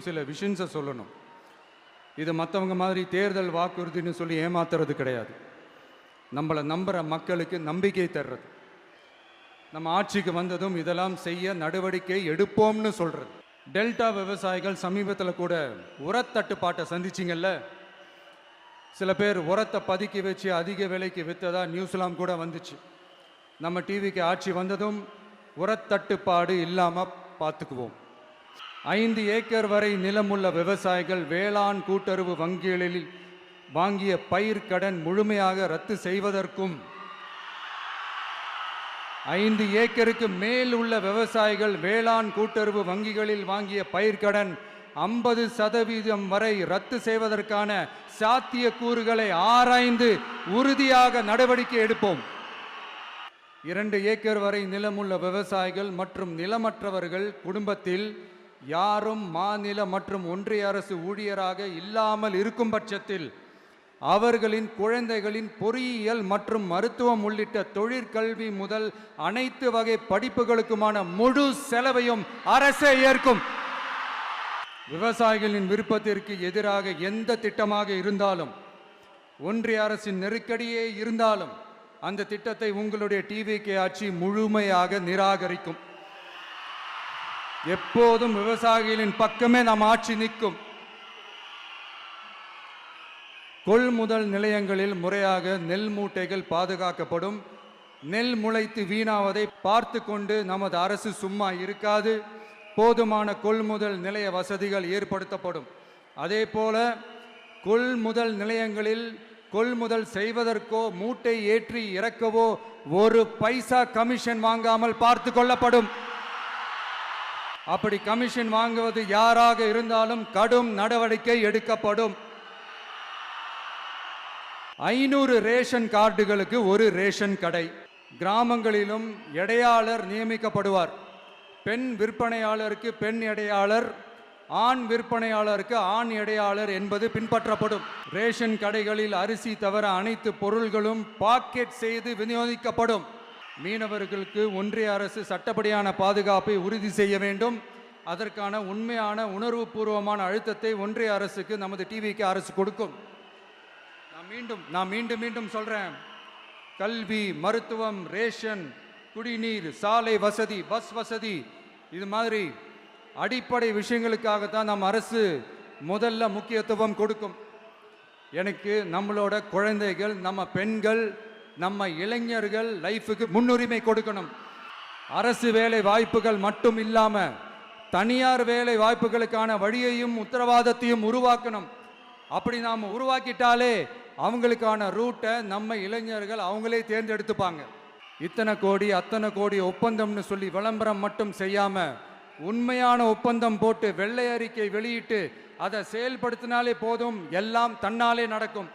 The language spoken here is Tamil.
சில விஷயத்தை சொல்லணும். இது மற்றவங்க மாதிரி தேர்தல் வாக்குறுதின்னு சொல்லி ஏமாத்துறது கிடையாது. நம்மளை நம்புகிற மக்களுக்கு நம்பிக்கை தர்றது. நம்ம ஆட்சிக்கு வந்ததும் இதெல்லாம் செய்ய நடவடிக்கை எடுப்போம்னு சொல்கிறது. டெல்டா விவசாயிகள் சமீபத்தில் கூட உரத்தட்டுப்பாட்டை சந்திச்சிங்கல்ல. சில பேர் உரத்தை பதுக்கி வச்சு அதிக விலைக்கு விற்றதா நியூஸ்லாம் கூட வந்துச்சு. நம்ம டிவிக்கு ஆட்சி வந்ததும் உரத்தட்டுப்பாடு இல்லாமல் பார்த்துக்குவோம். 5 ஏக்கர் வரை நிலமுள்ள விவசாயிகள் வேளாண் கூட்டுறவு வங்கிகளில் வாங்கிய பயிர் கடன் முழுமையாக ரத்து செய்வதற்கும் 5 ஏக்கருக்கு மேல் உள்ள விவசாயிகள் வேளாண் கூட்டுறவு வங்கிகளில் வாங்கிய பயிர்க்கடன் 50% வரை ரத்து செய்வதற்கான சாத்திய கூறுகளை ஆராய்ந்து உறுதியாக நடவடிக்கை எடுப்போம். 2 ஏக்கர் வரை நிலமுள்ள விவசாயிகள் மற்றும் நிலமற்றவர்கள் குடும்பத்தில் யாரும் மாநில மற்றும் ஒன்றிய அரசு ஊழியராக இல்லாமல் இருக்கும் பட்சத்தில் அவர்களின் குழந்தைகளின் பொறியியல் மற்றும் மருத்துவம் உள்ளிட்ட தொழிற்கல்வி முதல் அனைத்து வகை படிப்புகளுக்குமான முழு செலவையும் அரசே ஏற்கும். விவசாயிகளின் விருப்பத்திற்கு எதிராக எந்த திட்டமாக இருந்தாலும், ஒன்றிய அரசின் நெருக்கடியே இருந்தாலும் அந்த திட்டத்தை உங்களுடைய டிவிகே ஆட்சி முழுமையாக நிராகரிக்கும். எப்போதும் விவசாயிகளின் பக்கமே நம் ஆட்சி நிற்கும். கொள்முதல் நிலையங்களில் முறையாக நெல் மூட்டைகள் பாதுகாக்கப்படும். நெல் முளைத்து வீணாவதை பார்த்து கொண்டு நமது அரசு சும்மா இருக்காது. போதுமான கொள்முதல் நிலைய வசதிகள் ஏற்படுத்தப்படும். அதே போல கொள்முதல் நிலையங்களில் கொள்முதல் செய்வதற்கோ மூட்டை ஏற்றி இறக்கவோ 1 பைசா கமிஷன் வாங்காமல் பார்த்து கொள்ளப்படும். அப்படி கமிஷன் வாங்குவது யாராக இருந்தாலும் கடும் நடவடிக்கை எடுக்கப்படும். 500 ரேஷன் கார்டுகளுக்கு 1 ரேஷன் கடை. கிராமங்களிலும் எடையாளர் நியமிக்கப்படுவார். பெண் விற்பனையாளருக்கு பெண் எடையாளர், ஆண் விற்பனையாளருக்கு ஆண் எடையாளர் என்பது பின்பற்றப்படும். ரேஷன் கடைகளில் அரிசி தவிர அனைத்து பொருள்களும் பாக்கெட் செய்து விநியோகிக்கப்படும். மீனவர்களுக்கு ஒன்றிய அரசு சட்டப்படியான பாதுகாப்பை உறுதி செய்ய வேண்டும். அதற்கான உண்மையான உணர்வுபூர்வமான அழுத்தத்தை ஒன்றிய அரசுக்கு நமது டிவிக்கு அரசு கொடுக்கும். நான் மீண்டும் சொல்றேன். கல்வி, மருத்துவம், ரேஷன், குடிநீர், சாலை வசதி, பஸ் வசதி, இது மாதிரி அடிப்படை விஷயங்களுக்காகத்தான் நம் அரசு முதல்ல முக்கியத்துவம் கொடுக்கும். எனக்கு நம்மளோட குழந்தைகள், நம்ம பெண்கள், நம்ம இளைஞர்கள் லைஃபுக்கு முன்னுரிமை கொடுக்கணும். அரசு வேலை வாய்ப்புகள் மட்டும் இல்லாம தனியார் வேலை வாய்ப்புகளுக்கான வழியையும் உத்தரவாதத்தையும் உருவாக்கணும். அப்படி நாம் உருவாக்கிட்டாலே அவங்களுக்கான ரூட்டை நம்ம இளைஞர்கள் அவங்களே தேர்ந்தெடுத்துப்பாங்க. இத்தனை கோடி அத்தனை கோடி ஒப்பந்தம்னு சொல்லி விளம்பரம் மட்டும் செய்யாம உண்மையான ஒப்பந்தம் போட்டு வெள்ளை அறிக்கை வெளியிட்டு அதை செயல்படுத்தினாலே போதும், எல்லாம் தன்னாலே நடக்கும்.